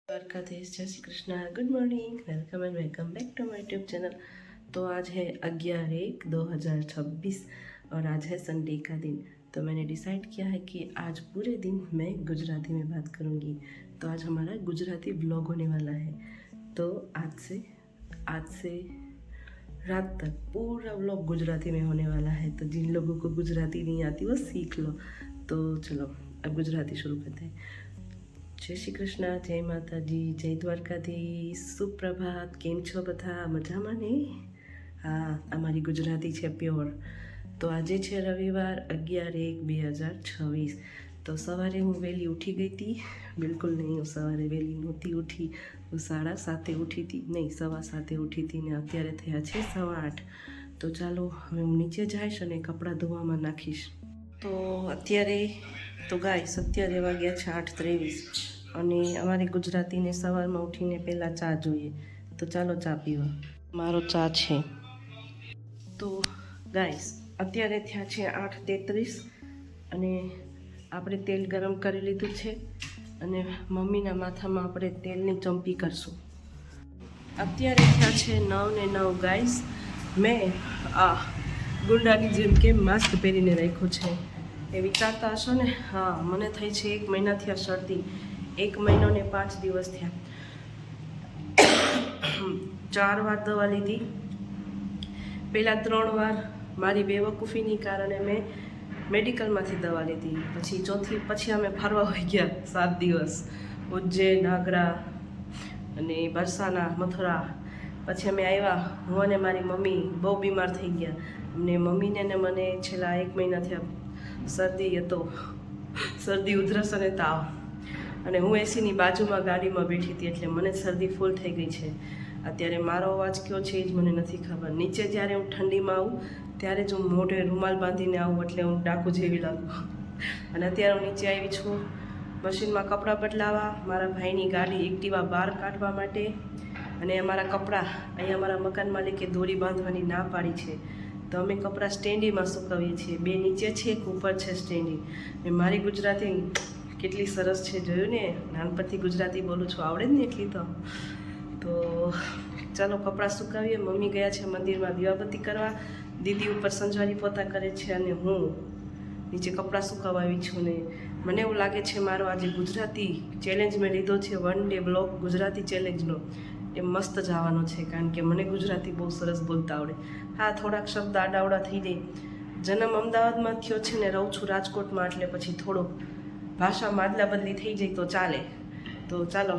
द्वारकाधीश, जय Shri Krishna, good morning, welcome and welcome back to my YouTube channel. तो आज है 11/1/2026 और आज है संडे का दिन। तो मैंने डिसाइड किया है कि आज पूरे दिन मैं गुजराती में बात करूँगी। तो आज हमारा गुजराती ब्लॉग होने वाला है। तो आज से रात तक पूरा व्लॉग गुजराती में होने वाला है। तो जिन लोगों को गुजराती नहीं आती वो सीख लो। तो चलो अब गुजराती शुरू करते हैं। जय श्री कृष्ण, जय माताजी, जय દ્વારકાધીશ, સુપ્રભાત। કેમ છો બધા? મજામાં ને? હા, અમારી ગુજરાતી છે પ્યોર। તો આજે છે રવિવાર 11/1/2026। તો સવારે હું વહેલી ઉઠી ગઈ હતી। બિલકુલ નહીં, હું સવારે વહેલી નહોતી ઉઠી। હું 7:30 ઉઠી હતી, નહીં 7:15 ઉઠી હતી ને અત્યારે થયા છે 8:15। તો ચાલો હવે હું નીચે જઈશ અને કપડાં ધોવામાં નાખીશ। તો અત્યારે તો ગાઈસ અત્યારે વાગ્યા છે 8:23 અને અમારી ગુજરાતીને સવારમાં ઉઠીને પહેલાં ચા જોઈએ। તો ચાલો ચા પીવા। મારો ચા છે। તો ગાઈસ અત્યારે થયા છે 8:33 અને આપણે તેલ ગરમ કરી લીધું છે અને મમ્મીના માથામાં આપણે તેલની ચંપી કરશું। અત્યારે થયા છે 9:09 ગાઈસ। મેં ગુંડાની જેમ કે માસ્ક પહેરીને રાખ્યું છે। એ વિચારતા હશો ને, હા મને થઈ છે 1 મહિનાથી આ શરદી। 1 મહિનો ને 5 દિવસ થયા। 4 વાર દવા લીધી। પહેલાં 3 વાર મારી બેવકૂફીની કારણે મેં મેડિકલમાંથી દવા લીધી। પછી અમે ફરવા હોઈ ગયા 7 દિવસ, ઉજ્જૈન, આગ્રા અને બરસાના, મથુરા। પછી અમે આવ્યા, હું અને મારી મમ્મી બહુ બીમાર થઈ ગયા। અને મમ્મીને ને મને છેલ્લા 1 મહિનાથી શરદી હતો, શરદી, ઉધરસ અને તાવ। અને હું એસીની બાજુમાં ગાડીમાં બેઠી હતી એટલે મને શરદી ફૂલ થઈ ગઈ છે। અત્યારે મારો અવાજ કયો છે એ જ મને નથી ખબર। નીચે જ્યારે હું ઠંડીમાં આવું ત્યારે જ હું મોઢે રૂમાલ બાંધીને આવું એટલે હું ડાકુ જેવી લાગું। અને અત્યારે હું નીચે આવી છું મશીનમાં કપડાં બદલાવા, મારા ભાઈની ગાડી એક્ટિવા બહાર કાઢવા માટે। અને અમારા કપડાં અહીંયા મારા મકાન માલિકે દોરી બાંધવાની ના પાડી છે। તો અમે કપડાં સ્ટેન્ડીમાં સુકવીએ છીએ। 2 નીચે છે, એક ઉપર છે સ્ટેન્ડી। ને મારી ગુજરાતી કેટલી સરસ છે, જોયું ને? નાનપણથી ગુજરાતી બોલું છું, આવડે જ ને એટલી તો ચાલો કપડાં સુકાવીએ। મમ્મી ગયા છે મંદિરમાં દીવાબત્તી કરવા, દીદી ઉપર સંજવારી પોતા કરે છે અને હું નીચે કપડાં સુકાવવા આવી છું। ને મને એવું લાગે છે મારો આજે ગુજરાતી ચેલેન્જ મેં લીધો છે, 1 ડે બ્લોગ ગુજરાતી ચેલેન્જનો, એ મસ્ત જવાનો છે કારણ કે મને ગુજરાતી બહુ સરસ બોલતા આવડે। હા, થોડાક શબ્દ આડાવડા થઈ જાય। જન્મ અમદાવાદમાં થયો છે ને રહું છું રાજકોટમાં, એટલે પછી થોડોક ભાષામાં આદલા બદલી થઈ જાય તો ચાલે। તો ચાલો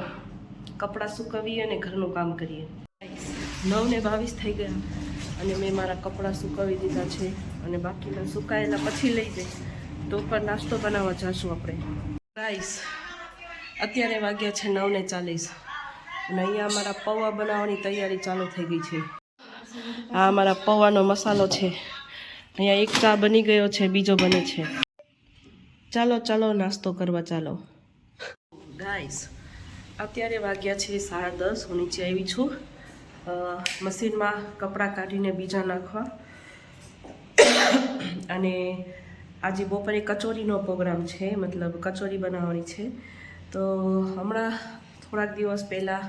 કપડાં સુકવીએ અને ઘરનું કામ કરીએ। 9:22 થઈ ગયા અને મેં મારા કપડાં સુકવી દીધા છે અને બાકીના સુકાયેલા પછી લઈ જઈ તો ઉપર નાસ્તો બનાવવા જઈશું આપણે। ગાઈસ અત્યારે વાગ્યા છે 9:40 અને અહીંયા અમારા પૌવા બનાવવાની તૈયારી ચાલુ થઈ ગઈ છે। આ અમારા પૌવાનો મસાલો છે। અહીંયા એક ચા બની ગયો છે, બીજો બને છે। ચાલો નાસ્તો કરવા ચાલો। ગાઈસ અત્યારે વાગ્યા છે 10:30। હું નીચે આવી છું મશીનમાં કપડાં કાઢીને બીજા નાખવા। અને આજે બપોરે કચોરીનો પ્રોગ્રામ છે, મતલબ કચોરી બનાવવાની છે। તો હમણાં થોડાક દિવસ પહેલાં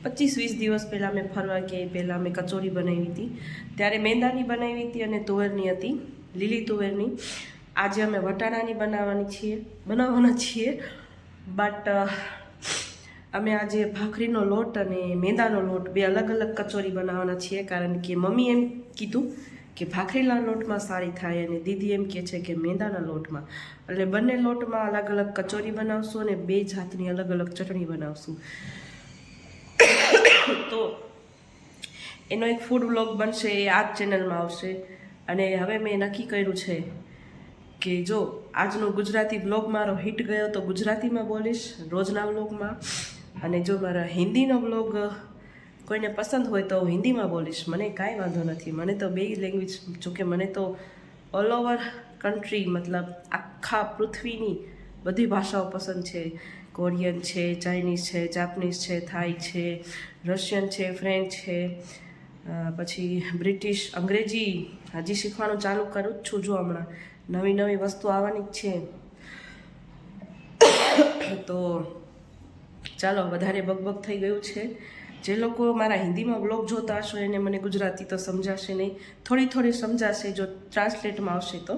25-20 દિવસ પહેલાં મેં ફરવા ગયા પહેલાં મેં કચોરી બનાવી હતી। ત્યારે મેંદાની બનાવી હતી અને તુવેરની હતી, લીલી તુવેરની। આજે અમે વટાણાની બનાવવાના છીએ। બટ અમે આજે ભાખરીનો લોટ અને મેંદાનો લોટ 2 અલગ અલગ કચોરી બનાવવાના છીએ કારણ કે મમ્મી એમ કીધું કે ભાખરીના લોટમાં સારી થાય અને દીદી એમ કહે છે કે મેંદાના લોટમાં, એટલે બંને લોટમાં અલગ અલગ કચોરી બનાવશું અને 2 જાતની અલગ અલગ ચટણી બનાવશું। તો એનો એક ફૂડ વ્લોગ બનશે, એ આ જ ચેનલમાં આવશે। અને હવે મેં નક્કી કર્યું છે કે જો આજનો ગુજરાતી બ્લોગ મારો હિટ ગયો તો ગુજરાતીમાં બોલીશ રોજના વ્લોગમાં, અને જો મારા હિન્દીનો બ્લોગ કોઈને પસંદ હોય તો હિન્દીમાં બોલીશ। મને કાંઈ વાંધો નથી, મને તો 2 લેંગ્વેજ, જોકે મને તો ઓલ ઓવર કન્ટ્રી, મતલબ આખા પૃથ્વીની બધી ભાષાઓ પસંદ છે। કોરિયન છે, ચાઇનીઝ છે, જાપનીઝ છે, થાઈ છે, રશિયન છે, ફ્રેન્ચ છે, પછી બ્રિટિશ, અંગ્રેજી હજી શીખવાનું ચાલુ કરું જ છું। જો હમણાં નવી વસ્તુ આવવાની જ છે। તો ચાલો વધારે બકબક થઈ ગયું છે. જે લોકો મારા હિન્દીમાં બ્લોગ જોતા હશો એને મને ગુજરાતી તો સમજાશે નહીં, થોડી સમજાશે. જો ટ્રાન્સલેટમાં આવશે તો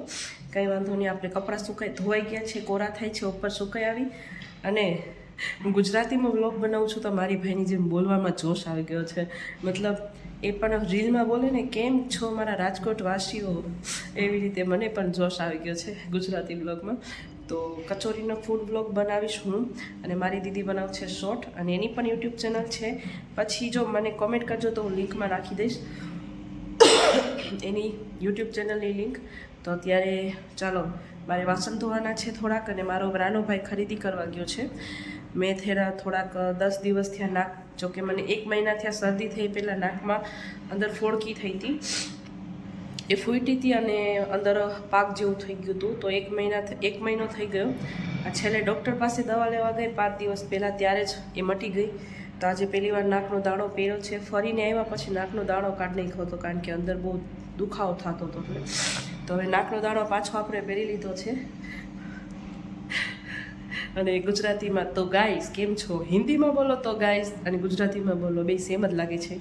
કંઈ વાંધો નહીં. આપણે કપડાં ધોવાઈ ગયા છે, કોરા થાય છે, ઉપર સુકાઈ આવી. અને હું ગુજરાતીમાં બ્લોગ બનાવું છું તો મારી ભાઈની જેમ બોલવામાં જોશ આવી ગયો છે. મતલબ એ પણ રીલમાં બોલે ને, કેમ છો મારા રાજકોટ વાસીઓ, એવી રીતે મને પણ જોશ આવી ગયો છે ગુજરાતી બ્લોગમાં. તો કચોરીનો ફૂડ બ્લોગ બનાવીશ હું, અને મારી દીદી બનાવ છે શોર્ટ, અને એની પણ યુટ્યુબ ચેનલ છે. પછી જો મને કોમેન્ટ કરજો તો હું લિંકમાં નાખી દઈશ એની યુટ્યુબ ચેનલની લિંક. તો અત્યારે ચાલો, મારે વાસણ ધોવાના છે થોડાક, અને મારો નાનો ભાઈ ખરીદી કરવા ગયો છે. મેં થોડાક 10 દિવસ થયા નાક, જોકે મને 1 મહિના થયા શરદી થઈ. પહેલાં નાકમાં અંદર ફોડકી થઈ હતી, એ ફૂટી હતી અને અંદર પાક જેવું થઈ ગયું હતું. તો 1 મહિનો થઈ ગયો. આ છેલ્લે ડૉક્ટર પાસે દવા લેવા ગઈ 5 દિવસ પહેલાં, ત્યારે જ એ મટી ગઈ. તો આજે પહેલી વાર નાકનો દાણો પહેર્યો છે. ફરીને આવ્યા પછી નાકનો દાણો કાઢી નાખ્યો હતો, કારણ કે અંદર બહુ દુખાવો થતો હતો. તો હવે નાકનો દાણો પાછો આપણે પહેરી લીધો છે. અને ગુજરાતીમાં તો ગાઈસ કેમ છો, હિન્દીમાં બોલો તો ગાઈસ, અને ગુજરાતીમાં બોલો, બે સેમ જ લાગે છે.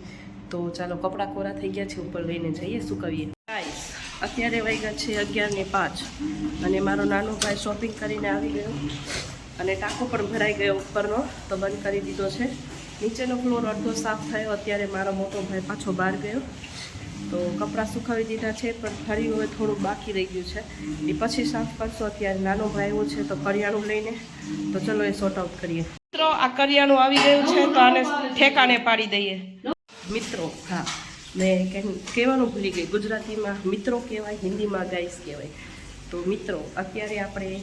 તો ચાલો, કપડાં કોરા થઈ ગયા છે, ઉપર લઈને જઈએ સુકવીએ. ગાઈસ અત્યારે વાગ્યા છે 11:05, અને મારો નાનો ભાઈ શોપિંગ કરીને આવી ગયો, અને ટાંકો પણ ભરાઈ ગયો ઉપરનો, તો બંધ કરી દીધો છે. નીચેનો ફ્લોર અડધો સાફ થયો. અત્યારે મારો મોટો ભાઈ પાછો બહાર ગયો. તો કપડાં સુકાવી દીધા છે, પણ ફરી હવે થોડું બાકી રહી ગયું છે, એ પછી સાફ કરશો. અત્યારે નાનો ભાઈ આવ્યો છે તો કરિયાણું લઈને, તો ચલો એ સોર્ટ આઉટ કરીએ. મિત્રો આ કરિયાણું આવી ગયું છે, તો આને ઠેકાણે પાડી દઈએ. મિત્રો હા, મેં કહેવાનું ભૂલી ગઈ, ગુજરાતીમાં મિત્રો કહેવાય, હિન્દીમાં ગાઈસ કહેવાય. તો મિત્રો અત્યારે આપણે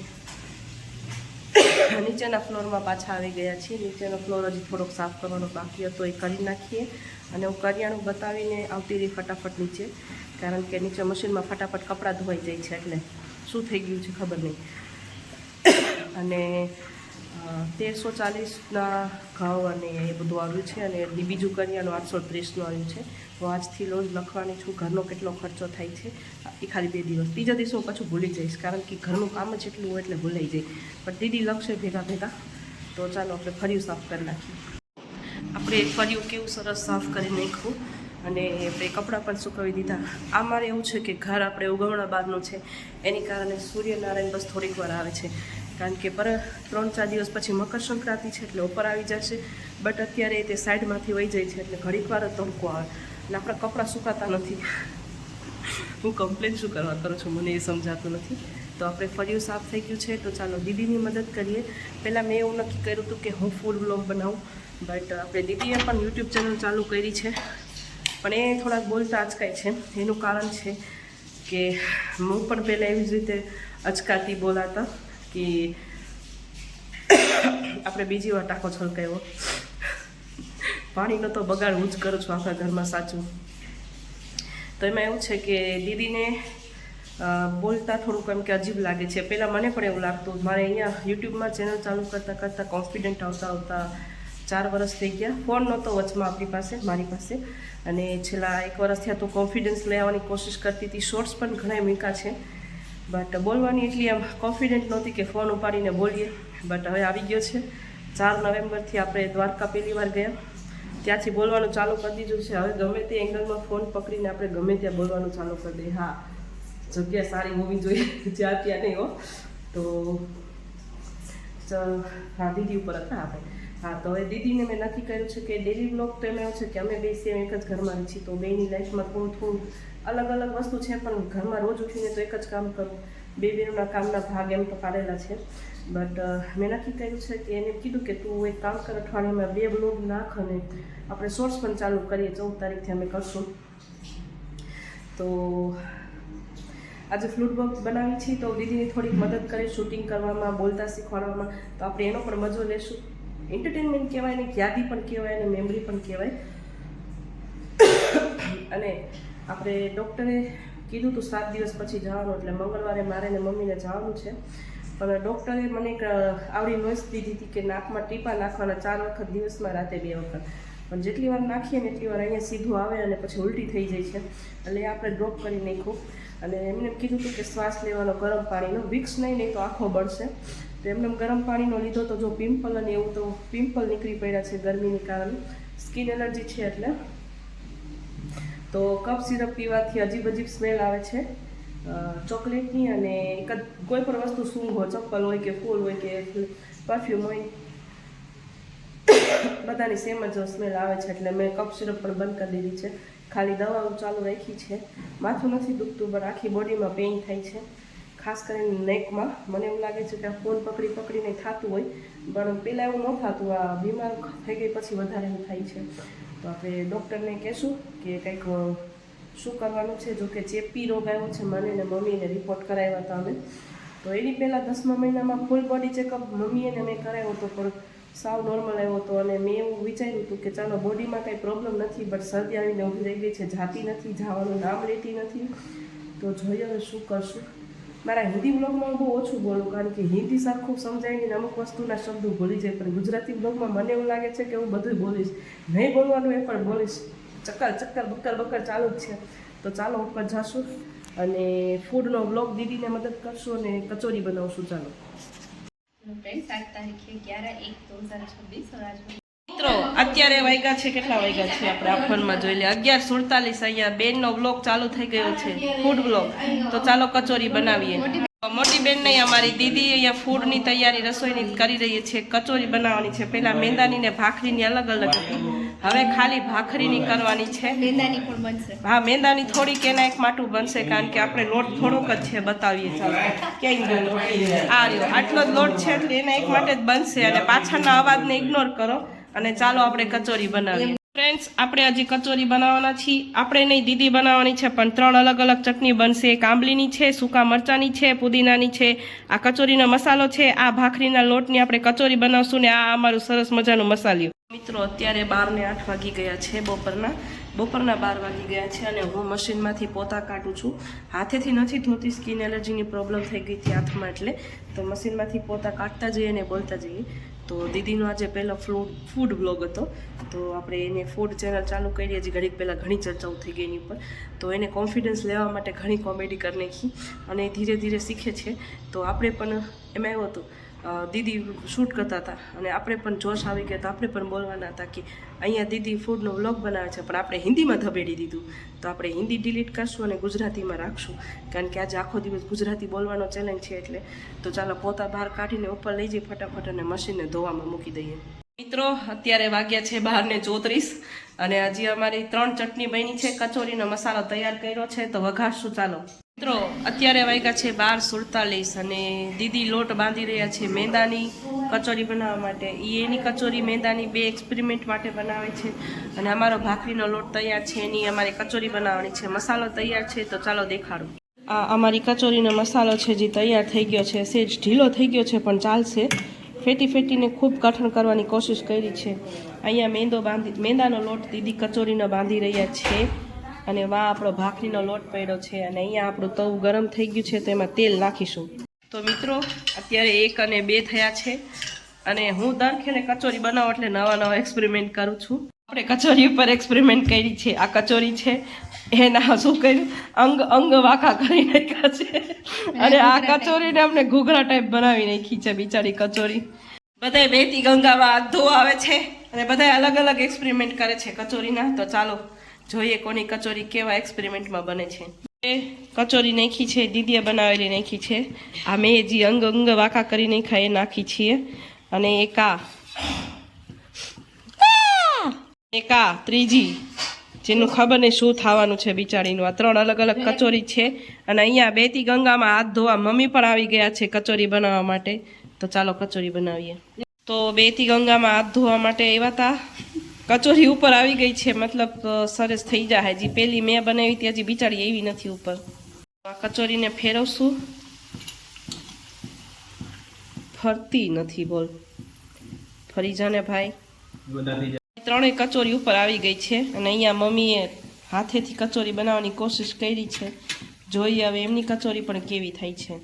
નીચેના ફ્લોરમાં પાછા આવી ગયા છીએ. નીચેનો ફ્લોર હજી થોડોક સાફ કરવાનો બાકી હતો, એ કરી નાખીએ. અને હું કરિયાણું બતાવીને આવતી રહી ફટાફટ નીચે, કારણ કે નીચે મશીનમાં ફટાફટ કપડાં ધોવાઈ જાય છે, એટલે શું થઈ ગયું છે ખબર નહીં. અને 1340ના ઘઉં અને એ બધું આવ્યું છે, અને બીજું કરિયાણું 830નું આવ્યું છે. હું આજથી રોજ લખવાની છું ઘરનો કેટલો ખર્ચો થાય છે. એ ખાલી 2 દિવસ, ત્રીજા દિવસે હું પાછું ભૂલી જઈશ, કારણ કે ઘરનું કામ જ એટલું હોય એટલે ભૂલાઈ જાય. પણ દીદી લખશે ભેગા. તો ચાલો આપણે ફર્યું સાફ કરી નાખીએ. આપણે ફર્યું કેવું સરસ સાફ કરી નાખ્યું, અને આપણે કપડાં પણ સુકવી દીધા. આ મારે એવું છે કે ઘર આપણે ઉગવણા બહારનું છે, એની કારણે સૂર્યનારાયણ બસ થોડીક વાર આવે છે, કારણ કે 3-4 દિવસ પછી મકર સંક્રાંતિ છે એટલે ઉપર આવી જશે. બટ અત્યારે તે સાઈડમાંથી વહી જાય છે, એટલે ઘડીક વાર જ તડકો આવે, એટલે આપણા કપડાં સુકાતા નથી. હું કમ્પ્લેન શું કરવા કરું છું, મને એ સમજાતું નથી. તો આપણે ફર્યું સાફ થઈ ગયું છે, તો ચાલો દીદીની મદદ કરીએ. પહેલાં મેં એવું નક્કી કર્યું હતું કે હું ફૂડ બ્લોગ બનાવું, બટ આપણે દીદીએ પણ યુટ્યુબ ચેનલ ચાલુ કરી છે, પણ એ થોડાક બોલતા અચકાય છે. એનું કારણ છે કે હું પણ પહેલાં એવી જ રીતે અચકાતી બોલાતા, કે આપણે બીજી વાર ટાંકો છલકાયો. પાણીનો તો બગાડ હું જ કરું છું આખા ઘરમાં, સાચું. તો એમાં એવું છે કે દીદીને બોલતા થોડુંક એમ કે અજીબ લાગે છે. પહેલાં મને પણ એવું લાગતું. મારે અહીંયા યુટ્યુબમાં ચેનલ ચાલુ કરતાં કોન્ફિડન્ટ આવતા 4 વર્ષ થઈ ગયા. ફોન નહોતો વચમાં આપણી પાસે, મારી પાસે, અને છેલ્લા 1 વર્ષ થયા તો કોન્ફિડન્સ લઈ આવવાની કોશિશ કરતી હતી. શોર્ટ્સ પણ ઘણા મૂક્યા છે, બટ બોલવાની એટલી આમ કોન્ફિડન્ટ નહોતી કે ફોન ઉપાડીને બોલીએ. બટ હવે આવી ગયો છે. 4 નવેમ્બરથી આપણે દ્વારકા પહેલી વાર ગયા, ત્યાંથી બોલવાનું ચાલુ કરી દીધું છે. હવે ગમે તે એંગલમાં ફોન પકડીને આપણે ગમે ત્યાં બોલવાનું ચાલુ કરી દઈએ. હા, જગ્યા સારી હોવી જોઈએ, જ્યાં ત્યાં નહીં હો. તો હા, દીદી ઉપર હતા આપણે. હા, તો હવે દીદીને મેં નક્કી કર્યું છે કે ડેલી બ્લોગ તો એમ એવું છે કે અમે બે સેમ એક જ ઘરમાં છીએ, તો બેની લાઈફમાં થોડું અલગ વસ્તુ છે, પણ ઘરમાં રોજ ઉઠીને તો એક જ કામ કરું. બેના કામના ભાગ એમ તો પાડેલા છે. બટ મેં નક્કી કર્યું છે કે એને કીધું કે તું એક કામ કર, અઠવાડિયામાં 2 બ્લોગ નાખ, અને આપણે શોર્ટ્સ પણ ચાલુ કરીએ. 14 તારીખથી અમે કરશું. તો આજે ફ્લૂટ બોક્સ બનાવી છીએ, તો દીદીની થોડીક મદદ કરી શૂટિંગ કરવામાં, બોલતા શીખવાડવામાં. તો આપણે એનો પણ મજો લેશું. એન્ટરટેનમેન્ટ કહેવાય ને, યાદી પણ કહેવાય ને, મેમરી પણ કહેવાય. અને આપણે ડૉક્ટરે કીધું હતું 7 દિવસ પછી જવાનું, એટલે મંગળવારે મારે ને મમ્મીને જવાનું છે. પણ ડૉક્ટરે મને એક આવડી નોઈસ દીધી હતી કે નાકમાં ટીપા નાખવાના 4 વખત દિવસમાં, રાતે 2 વખત. પણ જેટલી વાર નાખીએ ને એટલી વાર અહીંયા સીધું આવે અને પછી ઉલટી થઈ જાય છે, એટલે આપણે ડ્રોપ કરી નાખ્યું. અને એમને કીધું હતું કે શ્વાસ લેવાનો ગરમ પાણીનો, વિક્સ નહીં તો આંખો બળશે. તો તો એમને ગરમ પાણીનો લીધો તો જો પિમ્પલ અને એવું તો પિમ્પલ નીકળી પડ્યા છે ગરમીને કારણે, સ્કિન એલર્જી છે એટલે. તો કફ સિરપ પીવાથી અજીબ અજીબ સ્મેલ આવે છે ચોકલેટની, અને કોઈ પણ વસ્તુ સૂંઘ હોય, ચપ્પલ હોય કે ફૂલ હોય કે પરફ્યુમ હોય, બધાની સેમ જ સ્મેલ આવે છે. એટલે મેં કફ સિરપ પણ બંધ કરી દીધી છે, ખાલી દવાઓ ચાલુ રાખી છે. માથું નથી દુખતું, પણ આખી બોડીમાં પેઇન થાય છે, ખાસ કરીને નેકમાં. મને એવું લાગે છે કે આ ફોન પકડીને થતું હોય, પણ પહેલાં એવું ન થતું. આ બીમાર થઈ ગઈ પછી વધારે એવું થાય છે. તો આપણે ડૉક્ટરને કહેશું કે કંઈક શું કરવાનું છે. જો કે ચેપી રોગ આવ્યો છે મને ને મમ્મીને રિપોર્ટ કરાવ્યા હતા અમે. તો એની પહેલાં 10મા મહિનામાં ફૂલ બોડી ચેકઅપ મમ્મીને મેં કરાવ્યો હતો, પણ સાવ નોર્મલ આવ્યો હતો. અને મેં એવું વિચાર્યું હતું કે ચાલો બોડીમાં કંઈ પ્રોબ્લેમ નથી, બટ શરદી આવીને ઊભી રહી ગઈ છે, જાતી નથી, જવાનું નામ લેતી નથી. તો જોઈએ હવે શું કરશું. મારા હિન્દી બ્લોગમાં હું બહુ ઓછું બોલું, કારણ કે હિન્દી સરખું સમજાય નહીં, અમુક વસ્તુના શબ્દો ભૂલી જાય. પણ ગુજરાતી બ્લોગમાં મને એવું લાગે છે કે હું બધું બોલીશ, નહીં બોલવાનું એ પણ બોલીશ. બકર ચાલુ જ છે. તો ચાલો ઉપર જશું અને ફૂડનો બ્લોગ દીદીને મદદ કરશું અને કચોરી બનાવશું. ચાલો મિત્રો, અત્યારે વાગ્યા છે, કેટલા વાગ્યા છે આપણે આ ફોનમાં જોઈ લે, 11:47. અહીંયા બેનનો બ્લોગ ચાલુ થઈ ગયો છે, ફૂડ બ્લોગ. તો ચાલો કચોરી બનાવીએ. મોટી બેન નહીં, અમારી દીદી અહીંયા ફૂડની તૈયારી રસોઈની કરી રહી છે. કચોરી બનાવવાની છે. પહેલા મેંદાની ને ભાખરીની અલગ અલગ હતી, હવે ખાલી ભાખરીની કરવાની છે. મેંદાની પણ બનશે. હા, મેંદાની થોડીક એના એક માટું બનશે, કારણ કે આપણે લોટ થોડોક જ છે, બતાવીએ. ચાલો ક્યાંય ગયો આ રહ્યો, આટલો જ લોટ છે, એટલે એના એક માટે જ બનશે. અને પાછળના અવાજને ઇગ્નોર કરો અને ચાલો આપણે કચોરી બનાવીએ. ફ્રેન્ડ્સ, આપણે હજી કચોરી બનાવવાના છીએ. આપણે નહીં, દીદી બનાવવાની છે, પણ 3 અલગ અલગ ચટણી બનશે. એક આંબલીની છે, સૂકા મરચાંની છે, પુદીનાની છે. આ કચોરીનો મસાલો છે. આ ભાખરીના લોટની આપણે કચોરી બનાવશું ને આ અમારું સરસ મજાનું મસાલિયું. મિત્રો, અત્યારે 12:08 વાગી ગયા છે, બપોરના 12 વાગી ગયા છે. અને હું મશીનમાંથી પોતા કાઢું છું. હાથેથી નથી ધોતી, સ્કિન એલર્જીની પ્રોબ્લેમ થઈ ગઈ હતી હાથમાં, એટલે તો મશીનમાંથી પોતા કાઢતા જઈએ અને બોલતા જઈએ. તો દીદીનો આજે પહેલો ફૂડ બ્લોગ હતો, તો આપણે એને ફૂડ ચેનલ ચાલુ કરી. હજી ઘડીક પહેલાં ઘણી ચર્ચાઓ થઈ ગઈ એની ઉપર. તો એને કોન્ફિડન્સ લેવા માટે ઘણી કોમેડી કરી નાખી અને ધીરે ધીરે શીખે છે. તો આપણે પણ એમાં એવું હતું, દીદી શૂટ કરતા હતા અને આપણે પણ જોશ આવી ગયા, તો આપણે પણ બોલવાના હતા કે અહીંયા દીદી ફૂડનો વ્લોગ બનાવે છે, પણ આપણે હિન્દીમાં ધબેડી દીધું. તો આપણે હિન્દી ડિલીટ કરશું અને ગુજરાતીમાં રાખશું, કારણ કે આજે આખો દિવસ ગુજરાતી બોલવાનો ચેલેન્જ છે. એટલે તો ચાલો પોતા બહાર કાઢીને ઉપર લઈ જઈએ ફટાફટ અને મશીનને ધોવામાં મૂકી દઈએ. મિત્રો, અત્યારે વાગ્યા છે 12:34 અને હજી અમારી 3 ચટણી બની છે. કચોરીનો મસાલો તૈયાર કર્યો છે, તો વઘારશું. ચાલો મિત્રો, અત્યારે વાગ્યા છે 12:47 અને દીદી લોટ બાંધી રહ્યા છે મેંદાની કચોરી બનાવવા માટે. એની કચોરી મેંદાની 2 એક્સપેરિમેન્ટ માટે બનાવે છે. અને અમારો ભાખરીનો લોટ તૈયાર છે, એની અમારે કચોરી બનાવવાની છે. મસાલો તૈયાર છે, તો ચાલો દેખાડું. આ અમારી કચોરીનો મસાલો છે, જે તૈયાર થઈ ગયો છે. સેજ ઢીલો થઈ ગયો છે, પણ ચાલશે. ફેટીને ખૂબ કઠણ કરવાની કોશિશ કરી છે. અહીંયા મેંદાનો લોટ દીદી કચોરીનો બાંધી રહ્યા છે. અને વા આપણો ભાખરીનો લોટ પડ્યો છે. અને અહીંયા આપણું તવું ગરમ થઈ ગયું છે, તો એમાં તેલ નાખીશું. તો મિત્રો, અત્યારે 1 અને 2 થયા છે. અને હું દર ખેલે કચોરી બનાવું એટલે નવા એક્સપેરિમેન્ટ કરું છું. આપણે કચોરી ઉપર એક્સપેરિમેન્ટ કરી છે. આ કચોરી છે, એના શું કર્યું, અંગ વાંકા કરી નાખ્યા છે. અને આ કચોરીને અમને ઘૂઘરા ટાઈપ બનાવી નાખી છે બિચારી કચોરી. બધાય વહેતી ગંગામાં હાથ ધોવા આવે છે અને બધા અલગ અલગ એક્સપેરિમેન્ટ કરે છે કચોરીના. તો ચાલો જોઈએ કોની કચોરી કેવા એક્સપેરિમેન્ટમાં બને છે. કચોરી નાખી છે, દીદીએ બનાવેલી નાખી છે. આ મેં જે અંગ વાંકા કરી નાખ્યા એ નાખી છીએ. અને એક આ ત્રીજી, જેનું ખબર નહીં શું થવાનું છે બિચારીનું. આ 3 અલગ અલગ કચોરી છે. અને અહીંયા બેતી ગંગામાં હાથ ધોવા મમ્મી પણ આવી ગયા છે કચોરી બનાવવા માટે. તો ચાલો કચોરી બનાવીએ. તો બેતી ગંગામાં હાથ ધોવા માટે આવ્યા હતા. કચોરી ઉપર આવી ગઈ છે, મતલબ સરસ થઈ જાય. હજી પેલી મેં બનાવી હતી, હજી બિચારી એવી નથી ઉપર. આ કચોરીને ફેરવશું. ફરતી નથી, બોલ ફરી જાને ભાઈ. 3 કચોરી ઉપર આવી ગઈ છે. અને અહીંયા મમ્મીએ હાથેથી કચોરી બનાવવાની કોશિશ કરી છે. જોઈએ હવે એમની કચોરી પણ કેવી થાય છે.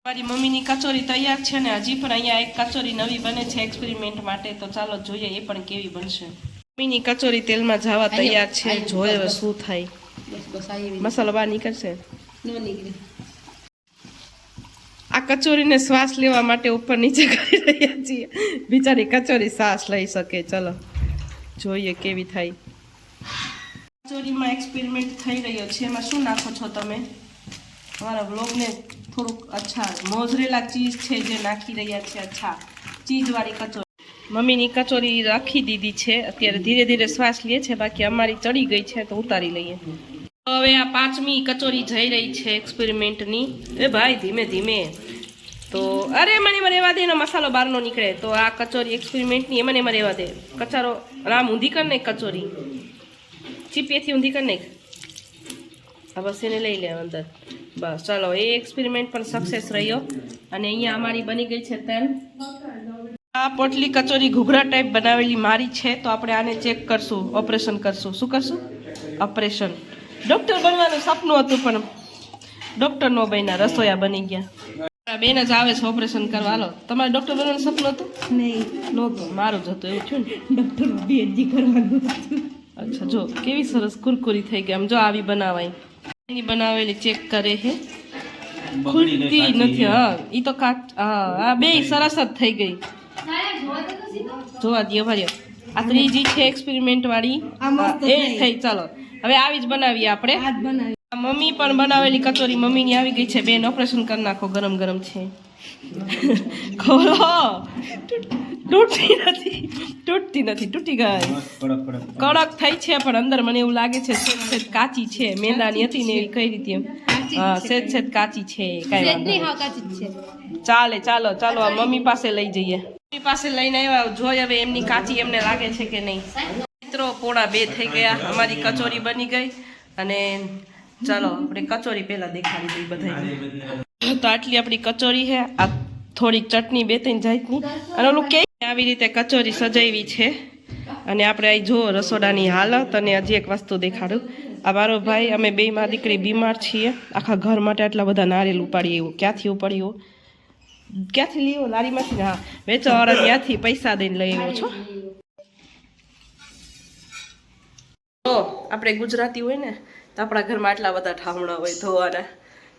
મારી મમ્મીની કચોરી તૈયાર છે ને હજી પણ અહીંયા એક કચોરી નવી બને છે એક્સપેરિમેન્ટ માટે. તો ચાલો જોઈએ એ પણ કેવી બનશે. મમ્મીની કચોરી તેલમાં જવા તૈયાર છે. જોઈએ હવે શું થાય. મસાલો બહાર નીકળશે. આ કચોરીને શ્વાસ લેવા માટે ઉપર નીચે કરી રહ્યા છીએ. બિચારી કચોરી શ્વાસ લઈ શકે. ચલો જોઈએ કેવી થાય. કચોરીમાં એક્સપેરિમેન્ટ થઈ રહ્યો છે. એમાં શું નાખો છો તમે? અમારા બ્લોગને થોડુંક અચ્છા મોઝરેલા ચીઝ છે જે નાખી રહ્યા છે. અચ્છા ચીઝવાળી કચોરી. મમ્મીની કચોરી રાખી દીધી છે. અત્યારે ધીરે ધીરે શ્વાસ લે છે. બાકી અમારી ચડી ગઈ છે તો ઉતારી લઈએ. હવે આ 5મી કચોરી જઈ રહી છે એક્સપેરિમેન્ટની. એ ભાઈ ધીમે ધીમે. તો અરે મને રહેવા દે, એનો મસાલો બહારનો નીકળે. તો આ કચોરી એક્સપેરિમેન્ટની એમાં રહેવા દે. કચારો રામ ઊંધી કર નાખ કચોરી. ચીપીએથી ઊંધી કર નાખ. હા બસ એને લઈ લે અંદર. બસ ચાલો, એ એક્સપેરિમેન્ટ પણ સક્સેસ રહ્યો. અને અહીંયા અમારી બની ગઈ છે તેલ. આ પોટલી કચોરી ઘૂઘરા ટાઈપ બનાવેલી મારી છે. તો આપણે આને ચેક કરશું, ઓપરેશન કરશું. શું કરશું? ઓપરેશન. ડૉક્ટર બનવાનું સપનું હતું પણ ડૉક્ટર નો બન્યા, રસોયા બની ગયા. બેન જ આવે છે ઓપરેશન કરવા. હાલો, તમારે ડૉક્ટર બનવાનું સપનું હતું? નહીં નહોતું. મારું જ હતું. એવું થયું ને, ડૉક્ટર બીએચડી કરવાનું હતું. અચ્છા, જો કેવી સરસ કુરકુરી થઈ ગઈ. આમ જો આવી બનાવાય. એની બનાવેલી ચેક કરે છે, ખુલતી નથી. હા એ તો કાચ. હા આ બે સરસ જ થઈ ગઈ. જોવા દો ભાઈ. આ ત્રીજી છે એક્સપેરિમેન્ટ વાળી. એ થઈ. ચાલો હવે આવી જ બનાવીએ આપણે. મમ્મી પણ બનાવેલી કચોરી મમ્મીની આવી ગઈ છે. બેન ઓપરેશન કરી નાખો, ગરમ ગરમ છે. ખોલો. તૂટતી નથી. તૂટી ગઈ. કડક થઈ છે પણ અંદર મને એવું લાગે છે સેજ કાચી છે. મેંદાની હતી ને એવી કઈ રીતે એમ. હા સેજ કાચી છે. કાંઈ વાંધો નહીં. ચાલે. ચાલો આ મમ્મી પાસે લઈ જઈએ. મમ્મી પાસે લઈને આવ્યા. જોઈ હવે એમની કાચી એમને લાગે છે કે નહીં. મિત્રો 1:30 થઈ ગયા. અમારી કચોરી બની ગઈ. અને ચાલો આપણે કચોરી પહેલા દેખાડી દઈએ બધાને. તો આટલી આપણી કચોરી છે. આ થોડીક ચટણી 2-3 જાતની. અને ઓલું કે આવી રીતે કચોરી સજાવી છે. અને આપણે અહીં જો રસોડાની હાલત. અને હજી એક વસ્તુ દેખાડું. આ મારો ભાઈ, અમે બે માં દીકરી બીમાર છીએ. આખા ઘર માટે આટલા બધા નારિયેલ ઉપાડીએ. એવું ક્યાંથી ઉપાડ્યું? ક્યાંથી લીધો? લારીમાંથી. હા વેચવાવાળા ત્યાંથી પૈસા દઈને લઈ આવ્યો છો. તો આપણે ગુજરાતી હોય ને તો આપણા ઘરમાં આટલા બધા ઠામણા હોય ધોવાના.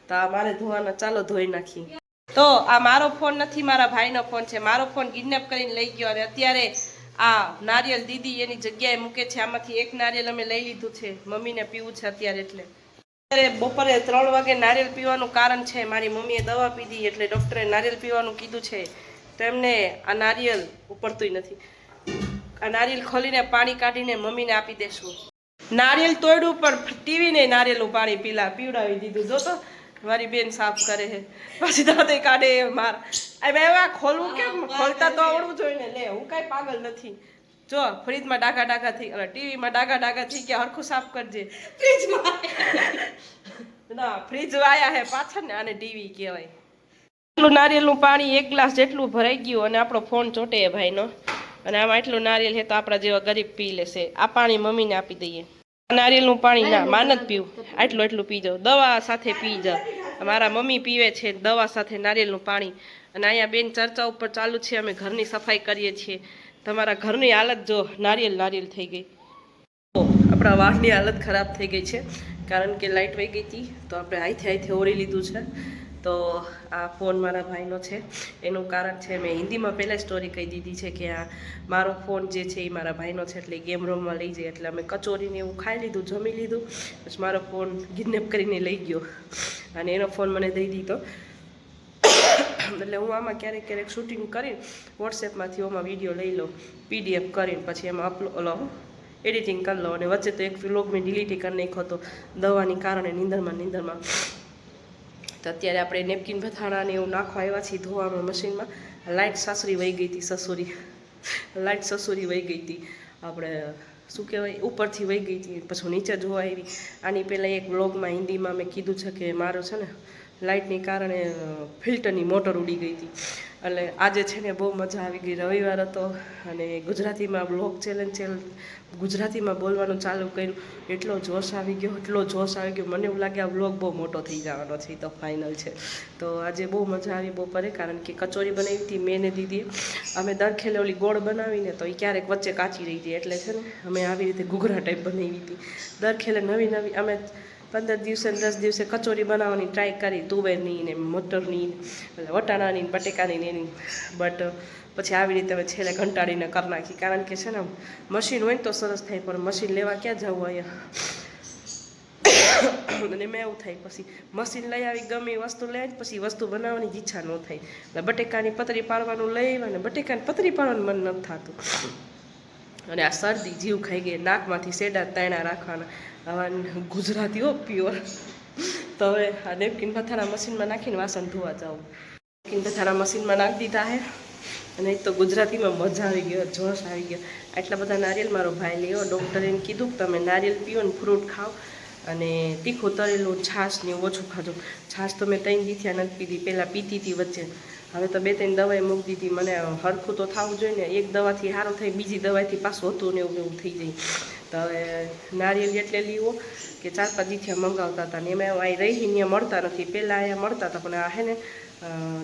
તો આ મારે ધોવાના. ચાલો ધોઈ નાખી. તો આ મારો ફોન નથી, મારા ભાઈનો ફોન છે. મારો ફોન કિડનેપ કરીને લઈ ગયો. અને અત્યારે આ નારિયેલ દીદી એની જગ્યાએ મૂકે છે. આમાંથી એક નારિયેલ અમે લઈ લીધું છે. મમ્મીને પીવું છે અત્યારે. એટલે અત્યારે બપોરે 3 વાગે નારિયેલ પીવાનું કારણ છે, મારી મમ્મીએ દવા પીધી એટલે ડૉક્ટરે નારિયેલ પીવાનું કીધું છે. તો એમને આ નારિયેલ ઉપડતું નથી. આ નારિયેલ ખોલીને પાણી કાઢીને મમ્મીને આપી દેશું. નારિયેલ તોડ્યું પણ ટીવીને નારિયેલું પાણી પીવડાવી દીધું. જો તો મારી બેન સાફ કરે છે. પછી દાંતે કાઢે માર. એવા ખોલવું કેમ? ખોલતા તો આવડવું જોઈએ ને. લે હું કાંઈ પાગલ નથી. જો ફ્રીજમાં ડાઘા થઈ ગયા, ટીવીમાં ડાઘા થઈ ગયા. હરખું સાફ કરજે. ના ફ્રીજ વાયા હે પાછળ ને. આને ટીવી કહેવાય. એટલું નારિયેલનું પાણી 1 ગ્લાસ જેટલું ભરાઈ ગયું. અને આપણો ફોન ચોટે ભાઈનો. અને આમાં એટલું નારિયેલ છે તો આપણા જેવા ગરીબ પી લેશે. આ પાણી મમ્મીને આપી દઈએ. નારિયેલનું પાણી ના માન જ પીવું. એટલું પી જાઓ. દવા સાથે પી જાઓ. મારા મમ્મી પીવે છે દવા સાથે નારિયેલનું પાણી. અને અહીંયા બેન ચર્ચા ઉપર ચાલુ છે. અમે ઘરની સફાઈ કરીએ છીએ. તમારા ઘરની હાલત જો નારિયેલ થઈ ગઈ. આપણા વાળની હાલત ખરાબ થઈ ગઈ છે કારણ કે લાઇટ વહી ગઈ હતી. તો આપણે હાથે ઓળી લીધું છે. તો આ ફોન મારા ભાઈનો છે. એનું કારણ છે મેં હિન્દીમાં પહેલાં સ્ટોરી કહી દીધી છે કે આ મારો ફોન જે છે એ મારા ભાઈનો છે. એટલે ગેમ રમવા લઈ જાય. એટલે અમે કચોરીને એવું ખાઈ લીધું, જમી લીધું. પછી મારો ફોન કિડનેપ કરીને લઈ ગયો. અને એનો ફોન મને દઈ દીધો. એટલે હું આમાં ક્યારેક શૂટિંગ કરીને વોટ્સએપમાંથી ઓમાં વિડીયો લઈ લઉં, PDF કરીને પછી એમાં એડિટિંગ કરી લો. અને વચ્ચે તો એક વ્લોગ મેં ડિલીટ કરી નાખ્યો હતો દવાની કારણે નીંદરમાં. તો અત્યારે આપણે નેપકિન બથાણાને એવું નાખવા આવ્યા છીએ ધોવામાં મશીનમાં. લાઇટ સસુરી વહી ગઈ હતી. આપણે શું કહેવાય ઉપરથી વહી ગઈ હતી. પછી નીચે જોવા આવી. આની પહેલાં એક વ્લોગમાં હિન્દીમાં મેં કીધું છે કે મારો છે ને લાઇટની કારણે ફિલ્ટરની મોટર ઉડી ગઈ હતી. એટલે આજે છે ને બહુ મજા આવી ગઈ. રવિવાર હતો અને ગુજરાતીમાં વ્લોગ ચેલેન્જ ગુજરાતીમાં બોલવાનું ચાલુ કર્યું. એટલો જોશ આવી ગયો. મને એવું લાગે આ વ્લોગ બહુ મોટો થઈ જવાનો છે. તો ફાઇનલ છે. તો આજે બહુ મજા આવી બપોરે કારણ કે કચોરી બનાવી હતી મેં ને દીદીએ. અમે દરખેલે ઓલી ગોળ બનાવીને તો એ ક્યારેક વચ્ચે કાચી રહી હતી. એટલે છે ને અમે આવી રીતે ઘૂઘરા ટાઈપ બનાવી હતી. દરખેલે નવી અમે 15 દિવસે 10 દિવસે કચોરી બનાવવાની ટ્રાય કરી, તુવેરની ને મટરની વટાણાની ને બટેકાની ને એની, બટ પછી આવી રીતે અમે છેલ્લે ઘંટાડીને કરી નાખી. કારણ કે છે ને મશીન હોય ને તો સરસ થાય, પણ મશીન લેવા ક્યાં જવું અહીંયા. અને મેં એવું થાય પછી મશીન લઈ આવી ગમે એ વસ્તુ લઈ આવી પછી વસ્તુ બનાવવાની જ ઈચ્છા ન થાય. એટલે બટેકાની પતરી પાડવાનું લઈ અને બટેકાની પતરી પાડવાનું મન નથી થતું. અને આ શરદી જીવ ખાઈ ગઈ, નાકમાંથી સેડા તાણા રાખવાના. હવે ગુજરાતીઓ પ્યોર. તો હવે આ નેપકિન પથારા મશીનમાં નાખીને વાસણ ધોવા જાઉં. નેપકિન પથારા મશીનમાં નાખી દીધા હે. અને એક તો ગુજરાતીમાં મજા આવી ગયો, જોશ આવી ગયો. આટલા બધા નારિયેલ મારો ભાઈ લેવો. ડૉક્ટરે એને કીધું કે તમે નારિયેલ પીઓ ને ફ્રૂટ ખાઓ અને તીખું તળેલું છાશ ને ઓછું ખાજો. છાશ તો મેં 3 દીથી નથી પીધી, પહેલાં પીતી હતી વચ્ચે. હવે તો 2-3 દવાઈ મૂકી દીધી. મને હરખું તો થવું જોઈએ ને, એક દવાથી સારું થાય, બીજી દવાઈથી પાછું હતું ને એવું થઈ જાય. તો હવે નારિયેલ એટલે લીવો કે 4-5 દીથી મંગાવતા હતા ને એમાં અહીં રહી ત્યાં મળતા નથી. પહેલાં અહીંયા મળતા હતા, પણ આ હે ને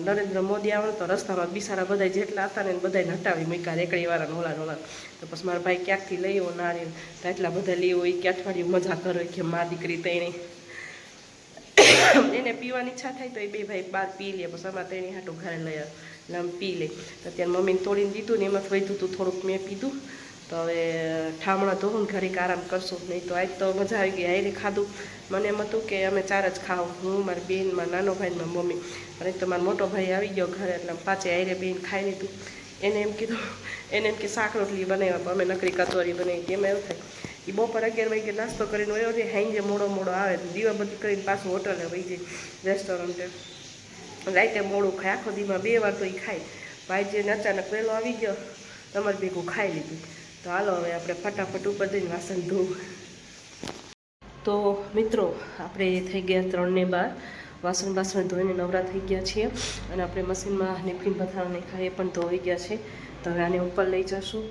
નરેન્દ્ર મોદી આવે તો રસ્તામાં બિસારા બધા જેટલા હતા ને બધાને હટાવી મૂક્યા, રેકડીવાળાને ઓલા. તો પછી મારા ભાઈ ક્યાંકથી લઈ આવ્યો નારિયેલ, તો એટલા બધા લઈ હોય કે અઠવાડિયું મજા કરો કે મા દીકરી તેણી એને પીવાની ઈચ્છા થાય તો એ 2 ભાઈ બહાર પી લે, પછી અમારે તેણી હાટું ઘરે લઈ એટલે આમ પી લે. તો અત્યારે મમ્મીને તોડીને દીધું ને એમાં વધ્યું હતું થોડુંક મેં પીધું. તો હવે ઠામણા ધોવું ઘડીક આરામ કરશું. નહીં તો આજ તો મજા આવી ગઈ, હારે ખાધું. મને એમ હતું કે અમે 4 જ ખાવ, હું મારી બેન, મારા નાનો ભાઈ ને મારી મમ્મી. અને તો મારો મોટો ભાઈ આવી ગયો ઘરે એટલે પાછે હારે બેન ખાઈ લીધું. એને એમ કીધું, એને એમ કે શાક રોટલી બનાવ્યા, અમે નકરી કચોરી બનાવી. એમાં એવું થાય એ બપોર 11 વાગે નાસ્તો કરીને વયો જાય, હાંજે મોડો આવે, દીવા બધી કરીને પાછું હોટલે વહી જાય, રેસ્ટોરન્ટે. રાતે મોડું ખાય, આખો દીમાં 2 વાર તો એ ખાય. ભાઈ જેને અચાનક વહેલો આવી ગયો, તમારે ભેગું ખાઈ લીધું. તો હાલો હવે આપણે ફટાફટ ઉપર જઈને વાસણ ધોવું. તો મિત્રો આપણે થઈ ગયા 3:12, વાસણ ધોઈને નવરા થઈ ગયા છીએ. અને આપણે મશીનમાં નેપકિન પથારા નાખ્યા, એ પણ ધોઈ ગયા છે. તો હવે આને ઉપર લઈ જશું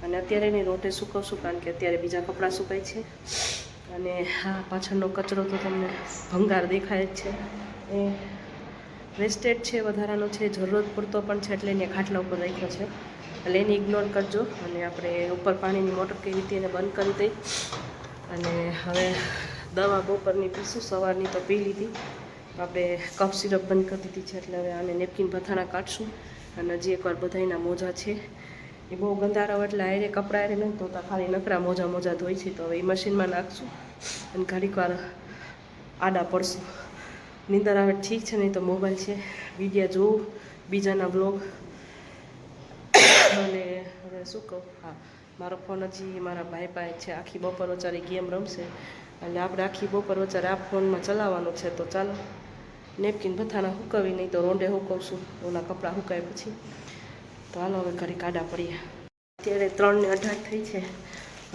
અને અત્યારે એને રોટે સૂકવશું, કારણ કે અત્યારે બીજા કપડાં સુકાય છે. અને હા, પાછળનો કચરો તો તમને ભંગાર દેખાય જ છે, એ વેસ્ટેજ છે, વધારાનો છે, જરૂરત પૂરતો પણ છે, એટલે એને ખાટલા ઉપર રાખ્યો છે. એટલે એને ઇગ્નોર કરજો. અને આપણે ઉપર પાણીની મોટર કેવી રીતે એને બંધ કરી દઈ. અને હવે દવા બપોરની પીશું, સવારની તો પી લીધી. આપણે કફ સિરપ બંધ કરી દીધી છે. એટલે હવે આને નેપકિન પથારા કાઢશું. અને હજી એકવાર બધાયના મોજા છે એ બહુ ગંધારા, એટલે આરે કપડાં આરે નથી ધોતા, ખાલી નકરા મોજા ધોઈ છે. તો હવે એ મશીનમાં નાખશું અને ઘડીક વાર આડા પડશું. નીંદર આવે ઠીક છે, નહીં તો મોબાઈલ છે, વિડીયો જોવું, બીજાના બ્લોગ. અને હવે શું કહું, હા, મારો ફોન હજી મારા ભાઈ પાસે છે. આખી બપોર વચારે ગેમ રમશે, એટલે આપણે આખી બપોર વચારે આ ફોનમાં ચલાવવાનું છે. તો ચાલો નેપકિન પથારા હુકવી, નહીં તો રોંઢે હુકવશું, ઓલા કપડાં હુકાય પછી. તો હાલો હવે ઘરે કાઢા પડીએ. અત્યારે 3:18 થઈ છે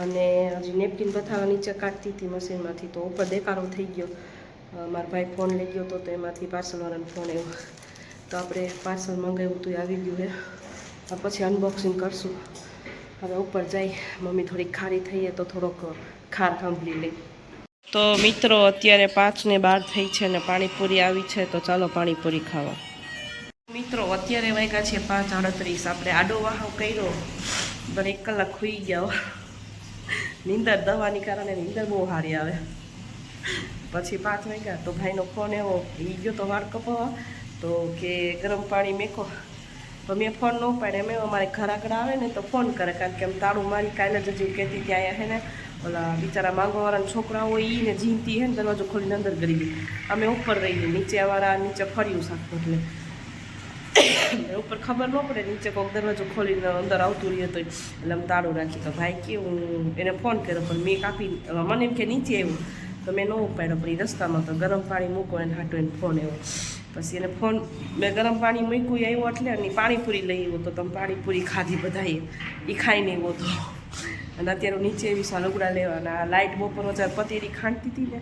અને હજી નેપકિન પથારા નીચે કાઢતી હતી મશીનમાંથી, તો ઉપર દેકારો થઈ ગયો. મારા ભાઈ ફોન લઈ ગયો હતો, તો એમાંથી પાર્સલવાળાનો ફોન આવ્યો. તો આપણે પાર્સલ મંગાવ્યું હતું, આવી ગયું હે. પછી અનબોક્સિંગ કરશું. હવે ઉપર જઈ મમ્મી થોડીક ખારી થઈએ તો થોડોક ખાર સાંભળી લઈ. તો મિત્રો અત્યારે 5:12 થઈ છે ને પાણીપુરી આવી છે. તો ચાલો પાણીપુરી ખાવા. મિત્રો અત્યારે વાગ્યા છે 5:38. આપણે આડો વાહો કર્યો, પણ 1 કલાક ખુઈ ગયા. નીંદર દવાની કારણે નીંદર બહુ સારી આવે. પછી 5 વાગ્યા તો ભાઈનો ફોન એવો, એ ગયો તો વાળ કપાવવા, તો કે ગરમ પાણી મેકો. તો મેં ફોન ન ઉપાડે. એમ અમારે ઘર આગળ આવે ને તો ફોન કરે, કારણ કે એમ તાળું મારી કાલે જ હજી કહેતી ત્યાં હે ને ઓલા બિચારા માંગવાવાળાના છોકરા હોય એને જીનતી હે ને દરવાજો ખોલીને અંદર કરી ગઈ. અમે ઉપર રહીએ, નીચેવાળા નીચે ફર્યું સાખું, એટલે ઉપર ખબર ન પડે, નીચે કોઈક દરવાજો ખોલીને અંદર આવતું રહ્યું તો એટલે અમે તાળું રાખી. તો ભાઈ કે હું એને ફોન કર્યો, પણ મેં કાપી, મને એમ કે નીચે આવ્યું, તો મેં ન ઉપાડ્યો. પણ એ રસ્તામાં તો ગરમ પાણી મૂકો એને હાટો એને ફોન આવ્યો. પછી એને ફોન, મેં ગરમ પાણી મૂક્યું આવ્યો એટલે અને પાણીપુરી લઈ આવ્યો. તો તમે પાણીપુરી ખાધી બધાએ, એ ખાઈને આવ્યો હતો. અને અત્યારે નીચે એવી લુગડા લેવાના, આ લાઇટ બપોર વચ્ચે પતેરી ખાંડતી હતી ને,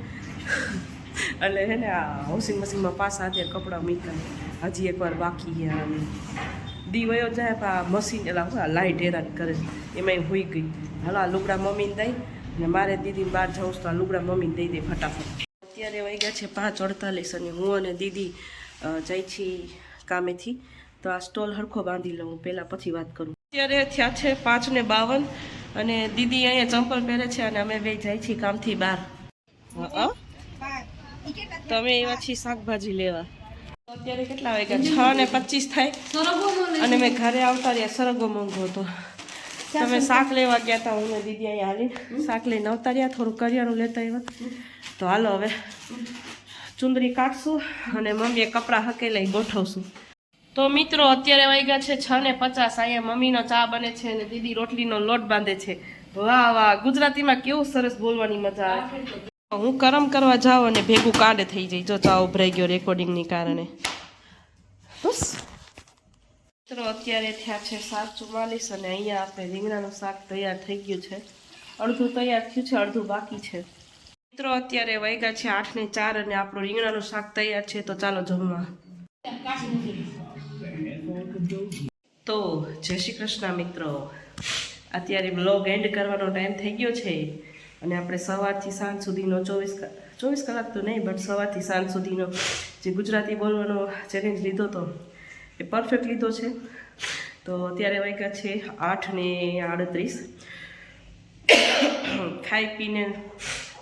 એટલે હે ને આ વોશિંગ મશીનમાં પાછા અત્યારે કપડાં મૂક્યા. હજી એકવાર બાકી છે. દીવયો જાય પણ આ મશીન એટલે લાઇટ હેરાન કરે, એમાં હોઈ ગઈ. હાલો આ લુગડા મમ્મીને દઈ, ને મારે દીદીને બહાર જાઉં તો આ લુગડા મમ્મીને દઈ દે ફટાફટ. અત્યારે વાગ્યા છે 5:48 અને હું અને દીદી જઈ છીએ કામેથી. તો આ સ્ટોલ હરખો બાંધી લઉં પહેલાં, પછી વાત કરું. અત્યારે થયા છે 5:52 અને દીદી અહીંયા ચંપલ પહેરે છે અને અમે બે જાય છીએ કામથી બહાર. તમે એવા છીએ શાકભાજી લેવા. અત્યારે કેટલા વાગ્યા? 6:25 થાય અને મેં ઘરે આવતા રહ્યા સરગવો મોંઘો હતો. તમે શાક લેવા ગયા હતા, હું ને દીદી અહીંયા હાલી શાક લઈને આવતા રહ્યા, થોડું કરિયાણું લેતા આવ્યા. તો હાલો હવે ચુંદરી કાઢશું અને મમ્મીએ કપડાં હકેલાઈ ગોઠવશું. તો મિત્રો અત્યારે વાગ્યા છે 6:50. અહીંયા મમ્મીનો ચા બને છે અને દીદી રોટલીનો લોટ બાંધે છે. વાહ વાહ, ગુજરાતીમાં કેવું સરસ બોલવાની મજા આવે. હું કરમ કરવા જાઉં અને ભેગું કાંડ થઈ જાય. જો ચા ઉભરાઈ ગયો રેકોર્ડિંગની કારણે. બસ મિત્રો અત્યારે થયા છે 7:44 અને અહીંયા આપણે રીંગણાનું શાક તૈયાર થઈ ગયું છે. અડધું તૈયાર થયું છે, અડધું બાકી છે. મિત્રો અત્યારે વાગ્યા છે 8:04 અને આપણું રીંગણાનું શાક તૈયાર છે. તો ચાલો જમવા. તો જય શ્રી કૃષ્ણ મિત્રો. અત્યારે બ્લોગ એન્ડ કરવાનો ટાઈમ થઈ ગયો છે અને આપણે સવારથી સાંજ સુધીનો 24 કલાક તો નહીં, બટ સવારથી સાંજ સુધીનો જે ગુજરાતી બોલવાનો ચેલેન્જ લીધો હતો એ પરફેક્ટ લીધો છે. તો અત્યારે વાગ્યા છે 8:38. ખાઈ પીને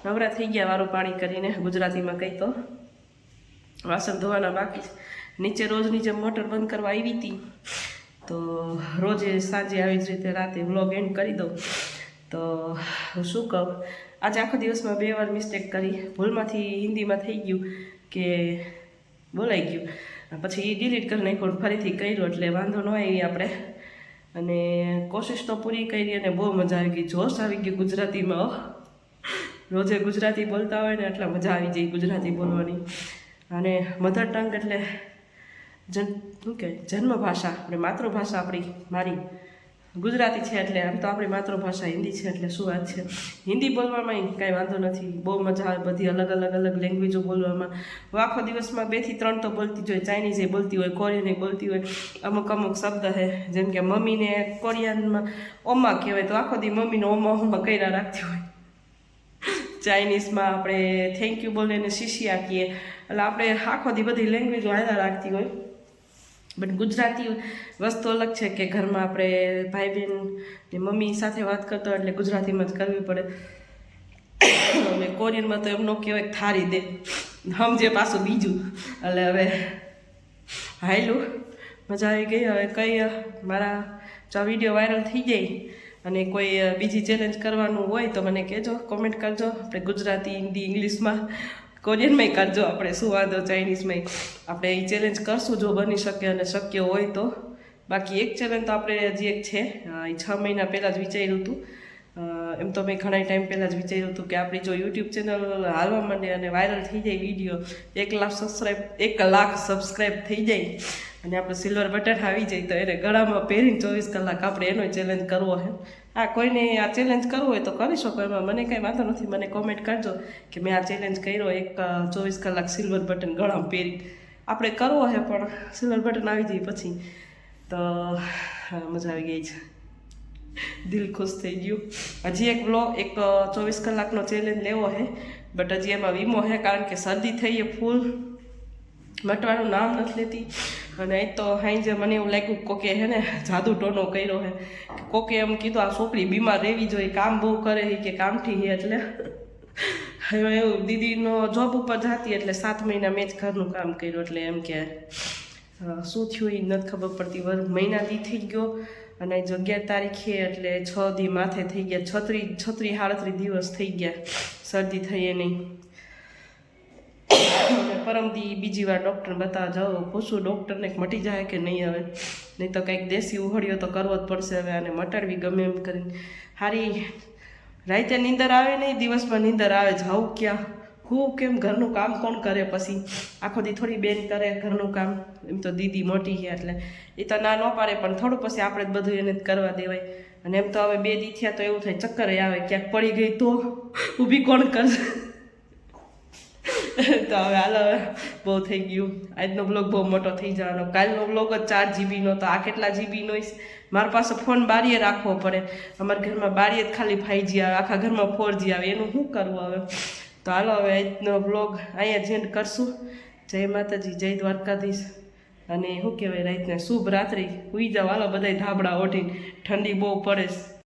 નવરા થઈ ગયા, વારું પાણી કરીને. ગુજરાતીમાં કંઈ તો વાસણ ધોવાના બાકી છે. નીચે રોજની જેમ મોટર બંધ કરવા આવી હતી, તો રોજે સાંજે આવી જ રીતે રાતે વ્લોગ એન્ડ કરી દઉં. તો શું કહું, આજે આખો દિવસમાં 2 વાર મિસ્ટેક કરી. ભૂલમાંથી હિન્દીમાં થઈ ગયું કે બોલાઈ ગયું, પછી એ ડિલીટ કરી નાખ્યું, ફરીથી કર્યું એટલે વાંધો ન આવી આપણે. અને કોશિશ તો પૂરી કરી અને બહુ મજા આવી ગઈ, જોશ આવી ગયું ગુજરાતીમાં. રોજે ગુજરાતી બોલતા હોય ને એટલે મજા આવી જાય ગુજરાતી બોલવાની. અને મધર ટંગ એટલે શું કહે, જન્મભાષા, આપણે માતૃભાષા આપણી મારી ગુજરાતી છે. એટલે આમ તો આપણી માતૃભાષા હિન્દી છે, એટલે શું વાત છે. હિન્દી બોલવામાં કાંઈ વાંધો નથી, બહુ મજા આવે બધી અલગ લેંગ્વેજો બોલવામાં. હું આખો દિવસમાં 2 થી 3 તો બોલતી જ હોય. ચાઇનીઝ એ બોલતી હોય, કોરિયન એ બોલતી હોય. અમુક શબ્દ છે, જેમ કે મમ્મીને કોરિયનમાં ઓમા કહેવાય, તો આખો દી મમ્મીને ઓમા કર્યા રાખતી હોય. ચાઇનીઝમાં આપણે થેન્ક યુ બોલીને શિશિયા કહીએ. એટલે આપણે આખો દી બધી લેંગ્વેજો હાલ્યા રાખતી હોય. બટ ગુજરાતી વસ્તુ અલગ છે કે ઘરમાં આપણે ભાઈ બહેન ને મમ્મી સાથે વાત કરતો હોય એટલે ગુજરાતીમાં જ કરવી પડે. અને કોરિયનમાં તો એમ ન કહેવાય કે થારી દે, સમજે પાછું બીજું. એટલે હવે હાયલું મજા આવી ગઈ. હવે કંઈ મારા જો વિડીયો વાયરલ થઈ જાય અને કોઈ બીજી ચેલેન્જ કરવાનું હોય તો મને કહેજો, કોમેન્ટ કરજો. આપણે ગુજરાતી, હિન્દી, ઇંગ્લિશમાં, કોરિયનમાંય કરજો. આપણે શું વાંધો, ચાઇનીઝમાંય આપણે એ ચેલેન્જ કરશું જો બની શકે અને શક્ય હોય તો. બાકી એક ચેલેન્જ તો આપણે હજી એક છે, એ 6 મહિના પહેલાં જ વિચાર્યું હતું. એમ તો મેં ઘણા ટાઈમ પહેલાં જ વિચાર્યું હતું કે આપણી જો યુટ્યુબ ચેનલ હાલવા માંડે અને વાયરલ થઈ જાય વિડીયો, 1 લાખ સબસ્ક્રાઈબ થઈ જાય અને આપણે સિલ્વર બટન આવી જાય તો એને ગળામાં પહેરીને 24 કલાક આપણે એનો ચેલેન્જ કરવો છે. હા, કોઈને આ ચેલેન્જ કરવો હોય તો કરી શકો, એમાં મને કંઈ વાંધો નથી. મને કોમેન્ટ કરજો કે મેં આ ચેલેન્જ કર્યો, 24 કલાક સિલ્વર બટન ગળામાં પહેરી. આપણે કરવો છે પણ સિલ્વર બટન આવી જાય પછી તો મજા આવી ગઈ છે, દિલ ખુશ થઈ ગયું. હજી એક 24 કલાકનો ચેલેન્જ લેવો છે, બટ હજી એમાં વીમો છે, કારણ કે શરદી થઈ એ ફૂલ મટવાનું નામ નથી લેતી. અને એ તો હાઈ મને એવું લાગ્યું કોકે હે ને જાદુ ટોનો કર્યો છે, કોકે એમ કીધું આ છોકરી બીમાર રહેવી જોઈએ, કામ બહુ કરે છે કે કામથી છે. એટલે હવે એવું દીદીનો જોબ ઉપર જતી એટલે 7 મહિના મેં જ ઘરનું કામ કર્યું. એટલે એમ કે શું થયું એ નથી ખબર પડતી. મહિના દી થઈ ગયો અને 11 તારીખે એટલે 6 દી માથે થઈ ગયા, 36 દિવસ થઈ ગયા શરદી થઈ એ નહીં. પરમદી બીજી વાર ડૉક્ટર બતાવવા જાઓ, પૂછું ડૉક્ટરને મટી જાય કે નહીં. હવે નહીં તો કંઈક દેશી ઉહળ્યો તો કરવો જ પડશે. હવે આને મટાડવી ગમે એમ કરીને. હારી રાતે નીંદર આવે નહીં, દિવસમાં નીંદર આવે. જાઉં ક્યાં, હું કેમ, ઘરનું કામ કોણ કરે? પછી આખો દી થોડી બેન કરે ઘરનું કામ. એમ તો દીદી મોટી છે એટલે એ તો ના ન પાડે, પણ થોડું પછી આપણે જ બધું એને જ કરવા દેવાય. અને એમ તો હવે 2 દી થયા તો એવું થાય ચક્કર આવે, ક્યાંક પડી ગઈ તો ઊભી કોણ કરશે? તો હવે હાલ, હવે બહુ થઈ ગયું. આજનો બ્લોગ બહુ મોટો થઈ જવાનો. કાલનો બ્લોગ જ 4 જીબીનો, તો આ કેટલા જીબીનો? મારા પાસે ફોન બારીએ રાખવો પડે. અમારા ઘરમાં બારીએ જ ખાલી 5G આવે, આખા ઘરમાં 4G આવે. એનું શું કરવું હવે? તો હાલો હવે આજનો બ્લોગ અહીંયા જ એન્ડ કરશું. જય માતાજી, જય દ્વારકાધીશ. અને શું કહેવાય, રાતને શુભ રાત્રિ. સુઈ જાઓ હાલો બધાય ધાબળા ઓઢીને, ઠંડી બહુ પડે.